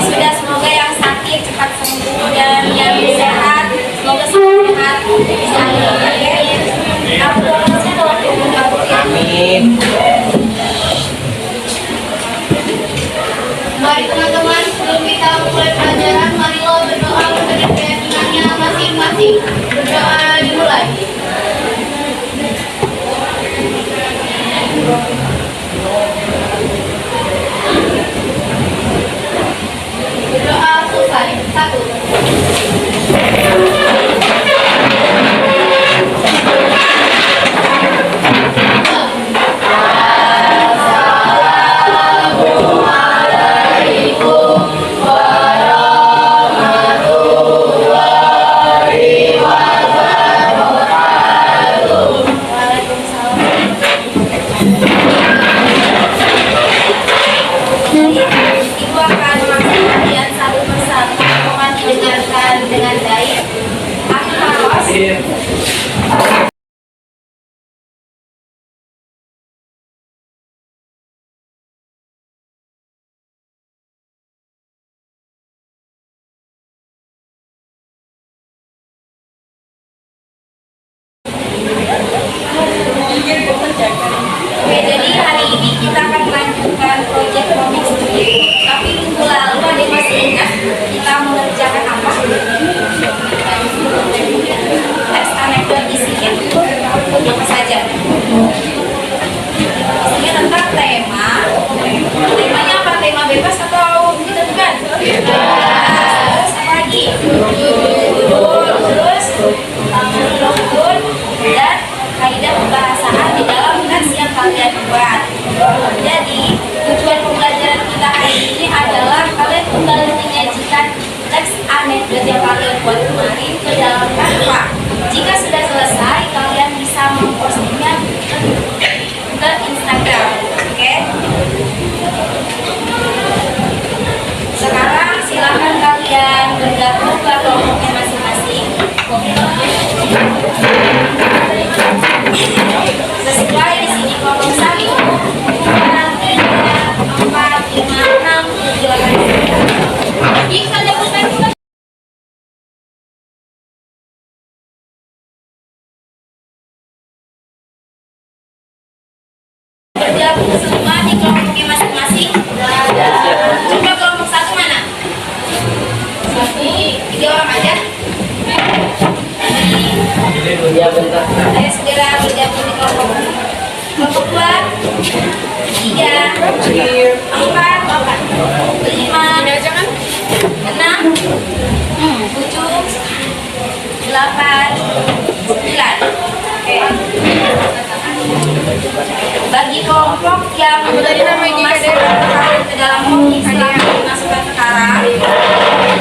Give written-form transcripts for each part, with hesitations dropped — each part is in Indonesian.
Sudah, semoga yang sakit cepat sembuh dan yang sehat semoga sehat bisa amin. Mari teman-teman, sebelum kita mulai pelajaran, marilah berdoa menurut keyakinannya masing-masing. Berdoa dimulai. Berdoa selesai. 1. Oke, jadi hari ini kita akan melanjutkan proyek komik strip. Tapi minggu lalu ada yang masih ingat kita mengerjakan apa? Teks anekdot isinya apa saja? Isinya tentang tema. Temanya apa? Tema bebas atau ditentukan? Bebas. Terus apa lagi? Judul, terus rukun dan kaidah pembahasan di dalam teks yang kalian buat. Jadi tujuan pembelajaran kita hari ini adalah kalian kembali menyajikan teks anekdot yang kalian buat kemarin ke dalam Canva. Jika sudah selesai, kalian bisa mempostingnya ke Instagram. Oke? Sekarang silakan kalian bergabung ke kelompoknya masing-masing. Sesuai di sini kelompok 1, 2, 3, 4, 5, 6, 7, 8. Bisa jawaban. Bergabung semua di kelompoknya masing-masing. Coba kelompok 1 mana? 3 orang aja. Ayo segera bergabung di kelompok 2, 3, 4, 5, 6, 7, 8, 9. Oke. Bagi kelompok yang belum masuk ke dalam komik, silahkan dimasukkan sekarang.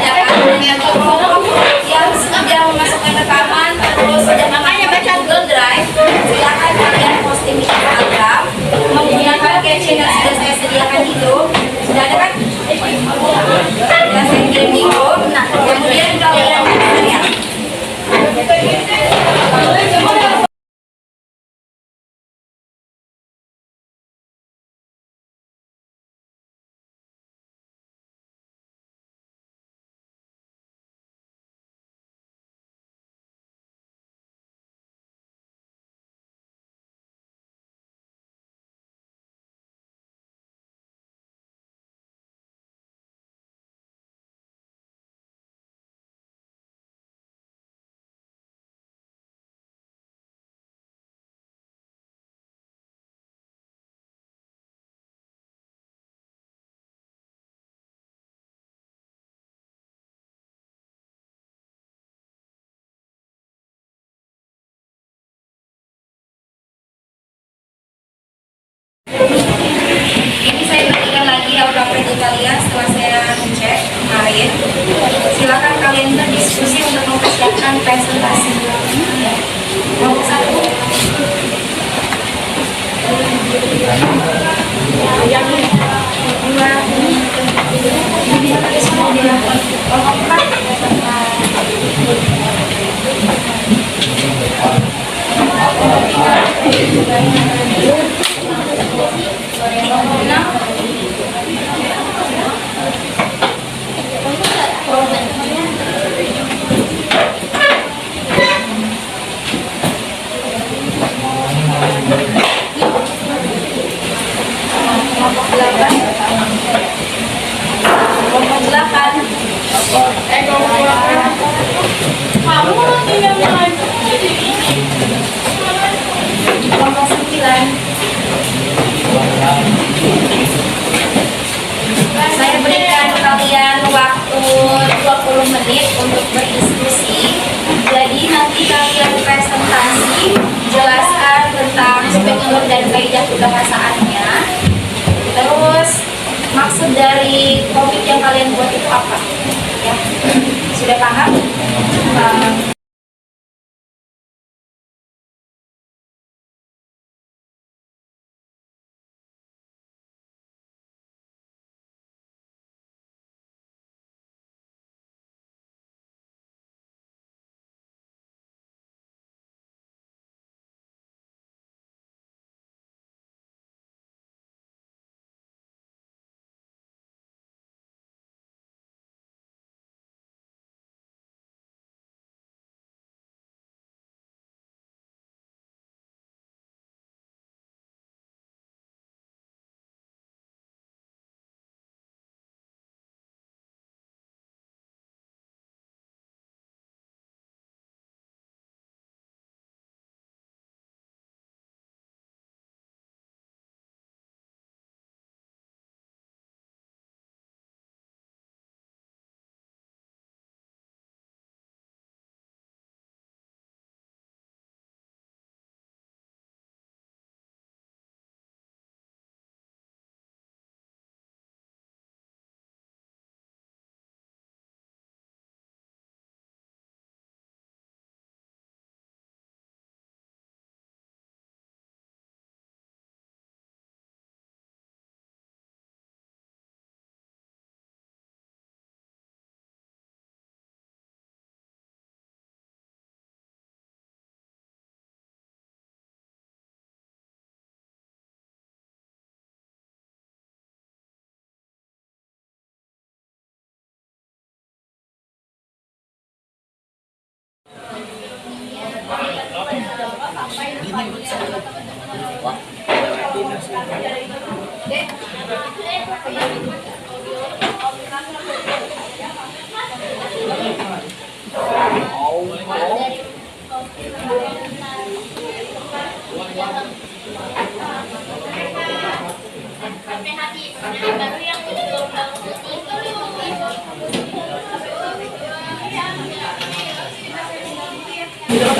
Bagi kelompok yang sudah memasukkan rekaman terus sudah mengaktifkan Google Drive, silakan kalian posting di Instagram menggunakan caption yang sudah saya sediakan itu. Sudah ada kan? Sudah saya kirim itu. Nah, kemudian kalian lihat. Ini saya berikan lagi audio predi kalian setelah saya cek kemarin. Silakan kalian berdiskusi untuk mempersiapkan presentasi. Kelompok 1. Yang 2. Kelompok 4. Enam. Delapan. Kelompok delapan. Kamu nanti yang main. Kelompok sembilan. Saya berikan kalian waktu 20 menit untuk berdiskusi. Jadi nanti kalian presentasi, jelaskan tentang struktur dan kaidah kebahasanya. Terus maksud dari topik yang kalian buat itu apa? Ya, sudah paham?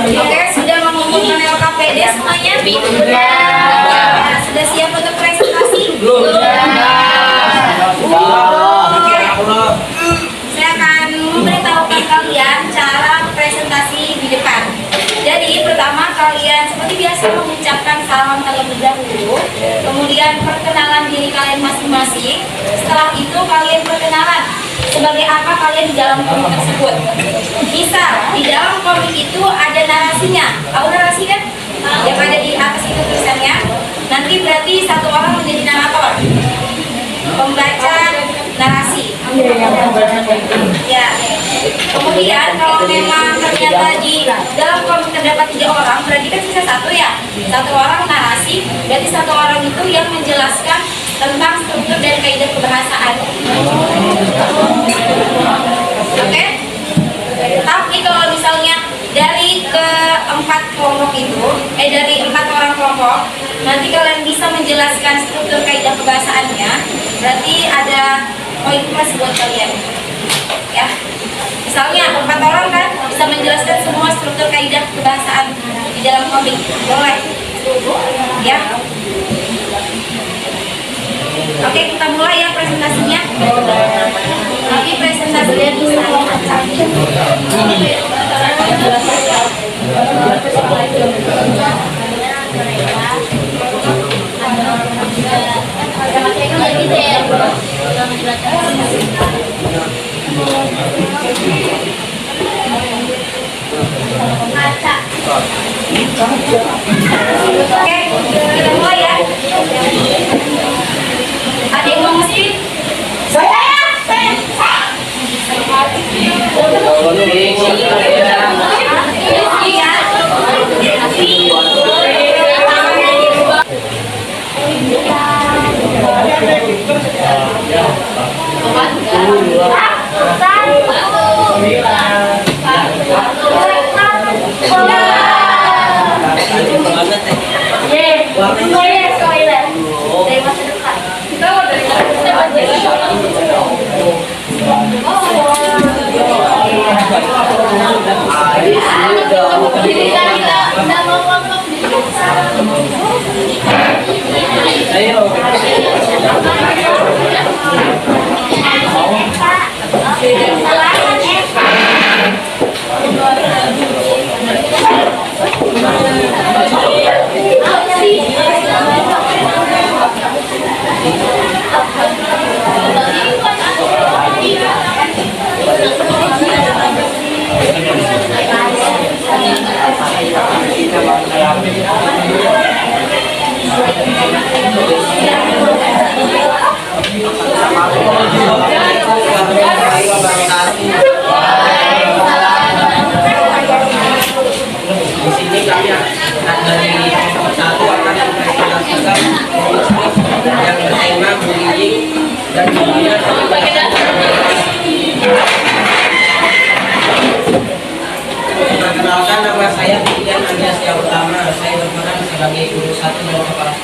Oke, sudah mengumpulkan LKPD semuanya? Sudah. Sudah siap untuk presentasi? Oke. Saya akan memberitahukan kalian cara presentasi di depan. Jadi pertama kalian seperti biasa mengucapkan salam terlebih dahulu, kemudian perkenalan diri kalian masing-masing. Setelah itu kalian perkenalan sebagai apa kalian di dalam komik tersebut. Misal di dalam komik itu ada narasinya. Tahu narasi kan? Yang ada di atas itu tulisannya. Nanti berarti satu orang menjadi narator, pembaca narasi. Ya. Kemudian kalau memang ternyata di dalam komik terdapat 3 orang, berarti kan sisa 1 ya. 1 orang narasi, berarti 1 orang itu yang menjelaskan tentang struktur dan kaidah kebahasaan. Oke? Tapi kalau misalnya dari keempat kelompok itu, dari 4 orang kelompok, nanti kalian bisa menjelaskan struktur kaidah kebahasaannya, berarti ada poin plus buat kalian. Ya. Misalnya 4 orang kan bisa menjelaskan semua struktur kaidah kebahasaan di dalam komik. Boleh. Ya. Oke, kita mulai ya presentasinya. Tapi presentasinya bisa Oke, kita mulai ya. Di sini kami dari satu akan mempresentasikan yang bertema bullying dan kemudian perkenalkan, nama saya Tidian Andreasya Utama. Saya berperan sebagai guru satu dan kepala.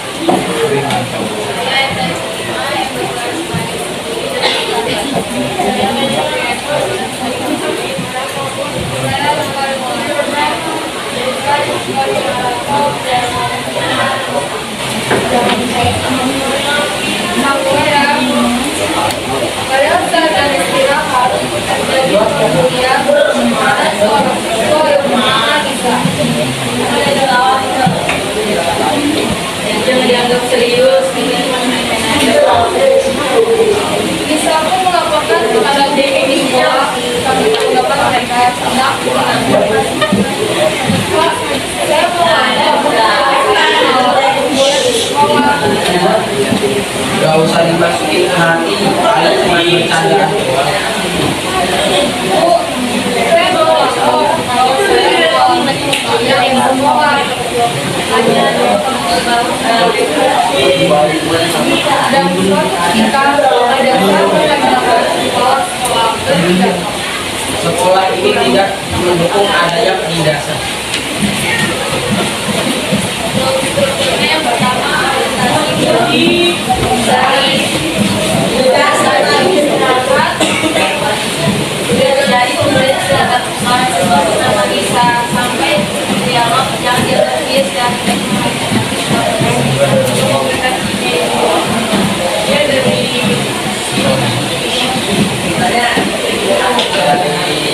Pada saat dan istirahat, jadi kemudian ada seorang siswa yang bernama Isa. Jangan dianggap serius. Isa pun melaporkan kepada diri bahwa kami tanggapan mereka tidak kurang. Saya Gak usah dimasukin ke hati, kalian cuma bercanda. saya bawa lapor kalau saya yang semua dan suatu ketika ada satu yang dapat sekolah berbeda. Sekolah ini tidak mendukung adanya penindasan. Yang pertama dari dasar istirahat dari pemeriksaan mahasiswa bernama Isa sampai dialog yang dia tertulis dan memberikan ide dia dari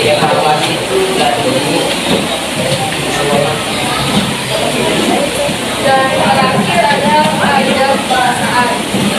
Evaluasi itu dan terakhir ada bahasaan.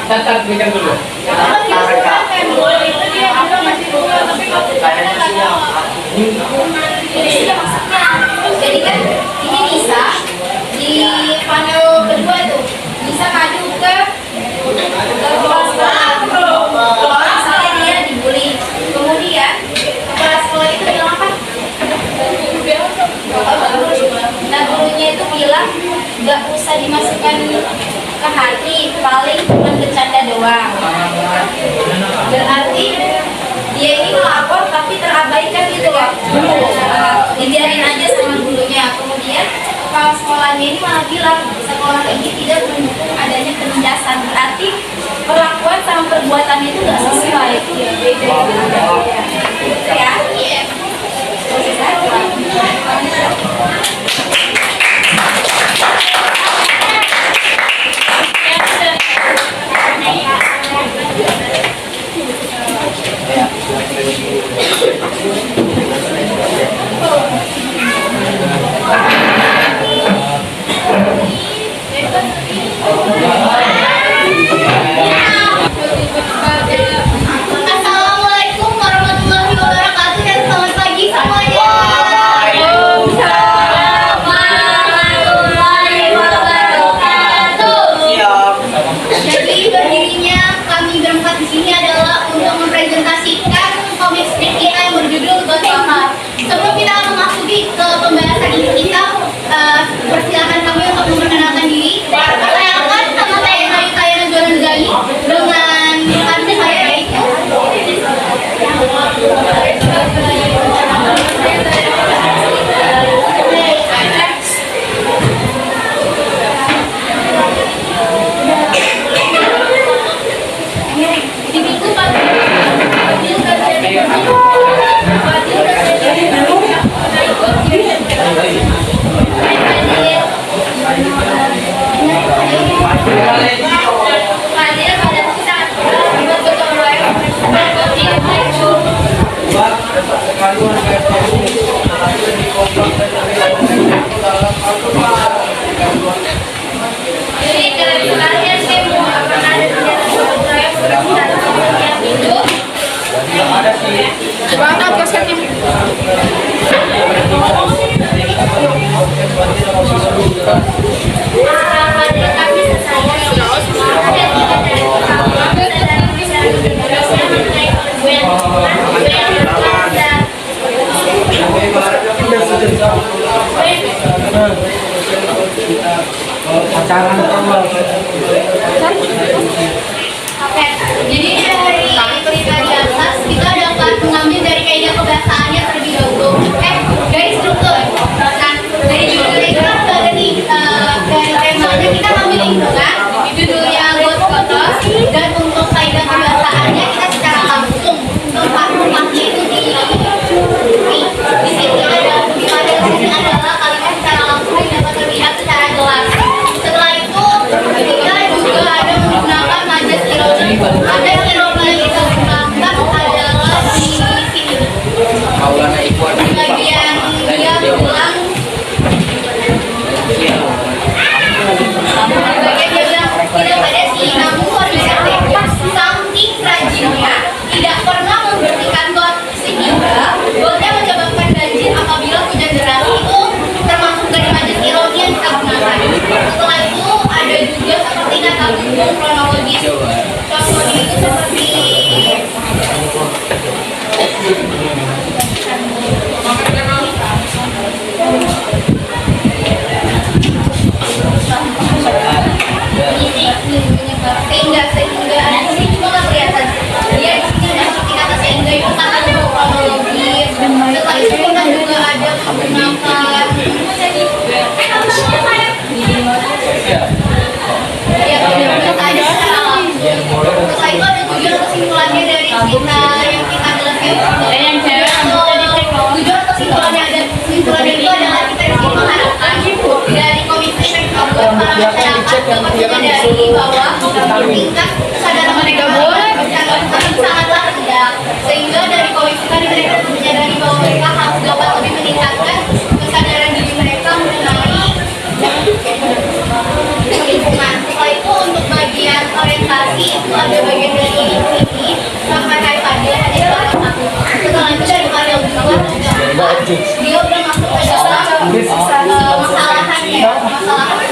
Tetap berikan dulu. Apa dia suka kan itu dia juga masih buka tapi kalau kita nggak tahu. Jadi sudah masuknya. Jadi kan ini bisa di panel kedua tuh bisa maju ke kepala sekolah. Kalau misalnya dia dibully, kemudian kepala sekolah itu bilang apa? Nah gurunya itu bilang nggak usah dimasukkan ke hati, paling cuma bercanda doang. Berarti dia ini melapor tapi terabaikan gitu ya. Dibiarin aja sama gurunya. Kemudian kepala sekolahnya ini malah bilang sekolah ini tidak mendukung adanya penindasan. Berarti perlakuan sama perbuatannya itu nggak sesuai. Beda ya. Iya. Assalamualaikum warahmatullahi wabarakatuh dan selamat pagi semuanya. Waalaikumsalam warahmatullahi wabarakatuh. Jadi berdirinya kami berempat di sini adalah untuk mempresentasikan komik strip kita yang berjudul Godfather. Sebelum kita memasuki ke pembahasan ini kita persilakan kami untuk memperkenalkan diri. Perkenalkan nama saya Najwa Nurjani dengan partner saya yaitu Jadi dalam sekalian saya mau akan ada sejarah proyek yang itu. Banget ke sini. Oke, jadi dari cerita di atas kita dapat mengambil dari kaidah kebahasaannya terlebih dahulu. Dari struktur. Nah, dari judulnya itu kan udah ada nih dari temanya kita ambil lingkungan, judulnya Godfather, dan untuk kaidah kebahasaannya kita secara langsung tempat-tempatnya itu di sini ada di pada sini adalah kalimat secara langsung yang dapat terlihat secara jelas. Setelah itu kita juga ada menggunakan majas ironi. Majas ironi yang kita gunakan adalah di sini. Bagian dia bilang tidak pada sih, namun konsepnya saking rajinnya tidak pernah memberhentikan got sehingga gotnya menyebabkan banjir apabila hujan deras. Itu termasuk dari majas ironi yang kita gunakan. Setelah itu ada juga seperti kata umum kronologis. Contohnya itu seperti sehingga di sini juga nggak kelihatan dia di sini ada seperti kata sehingga itu kata umum kronologis. Setelah itu kita juga ada menggunakan setelah itu ada tujuan kesimpulannya dari cerita yang kita jelaskan. Tujuan kesimpulannya itu adalah kita di sini mengharapkan dari komik strip para masyarakat dapat menyadari bahwa tingkat kesadaran mereka sangatlah rendah, sehingga dari komik tadi mereka menyadari bahwa mereka harus dapat lebih meningkatkan kesadaran diri mereka mengenai lingkungan. Setelah itu untuk bagian orientasi ada bagian dari ini sampai kayak tadi ada setelah itu dari Mario berdua dia udah masuk ke dalam masalahan ya masalahan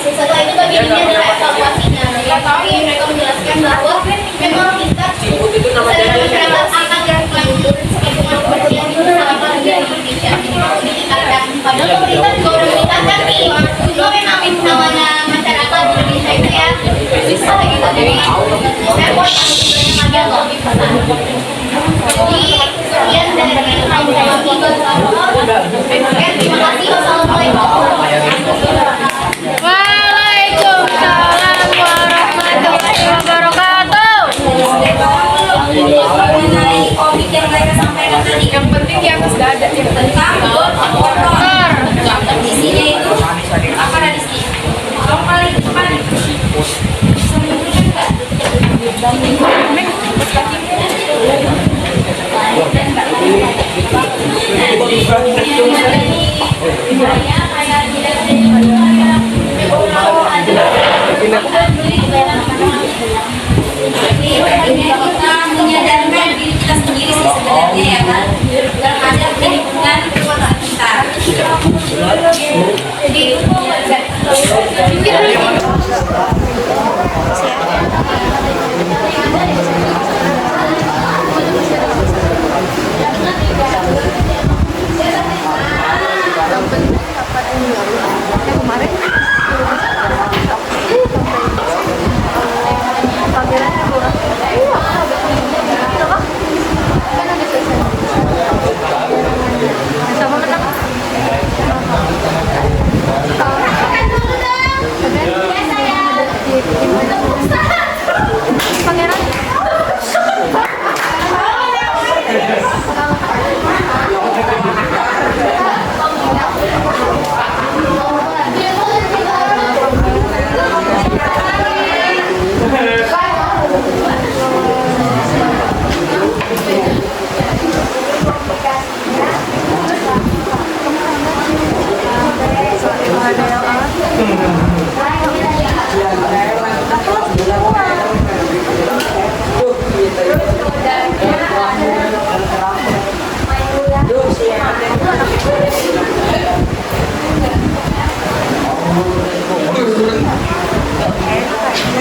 setelah itu bagian ini adalah evaluasinya tapi mereka menjelaskan bahwa memang kita secara masyarakat akan berlanjut dengan kebersihan itu sangat penting di Indonesia perlu ditingkatkan padahal pemerintah juga udah meningkatkan nih cuma memang namanya masyarakat di Indonesia itu ya susah gitu jadi effort harus banyak lagi atau lebih besar jadi sekian dari kami terima kasih wassalamualaikum Waalaikumsalam warahmatullahi wabarakatuh. Mengenai komik yang mereka sampaikan tadi, yang penting di atas dada ya tentang motor. Isinya itu apa Rizky? Yang paling depan bisa menunjukkan nggak? Kita menyadarkan diri kita sendiri sih sebenarnya ya kan terhadap lingkungan kita. Jadi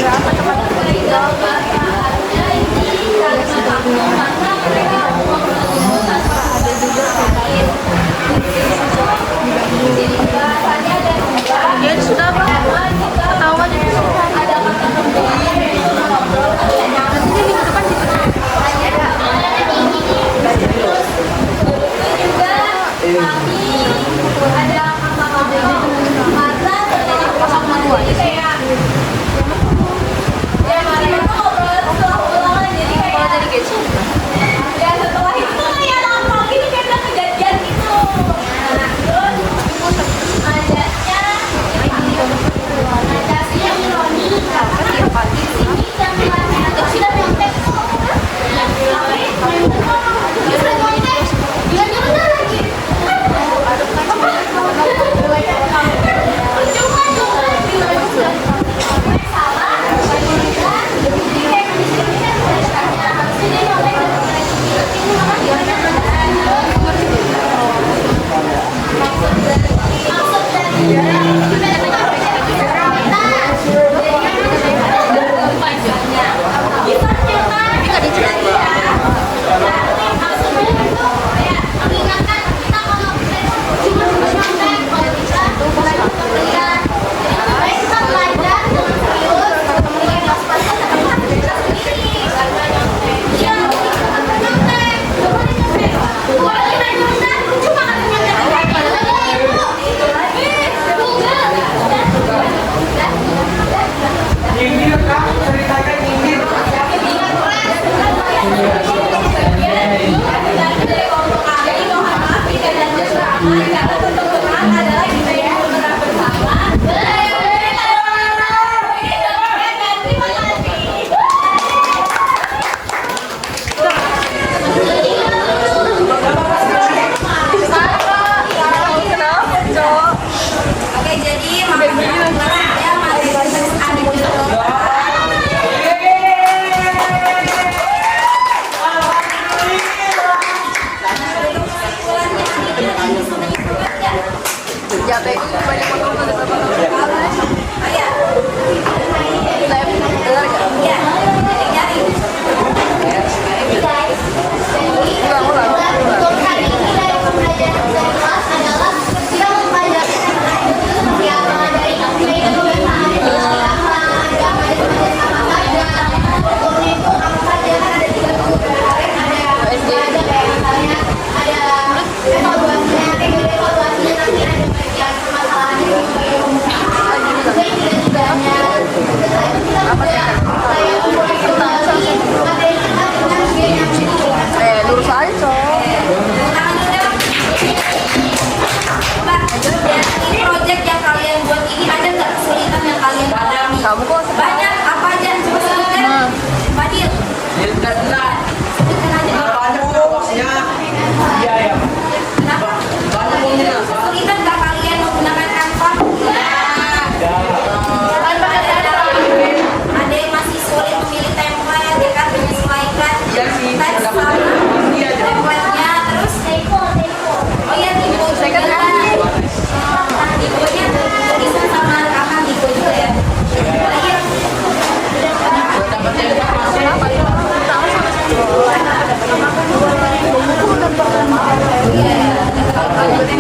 berapa teman-teman?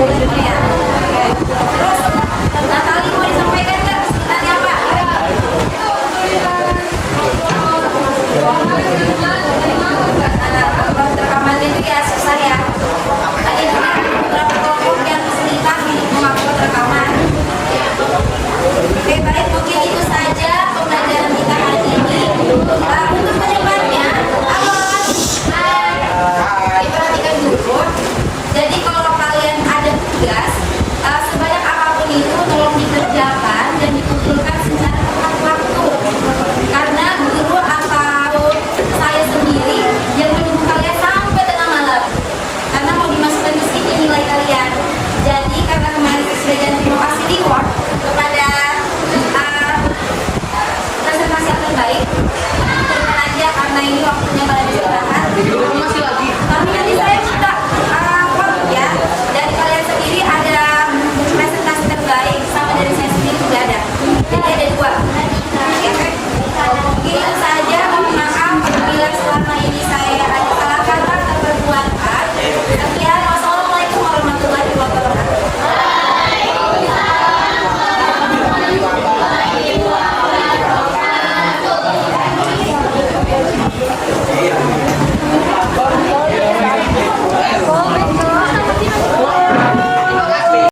Waalaikumsalam.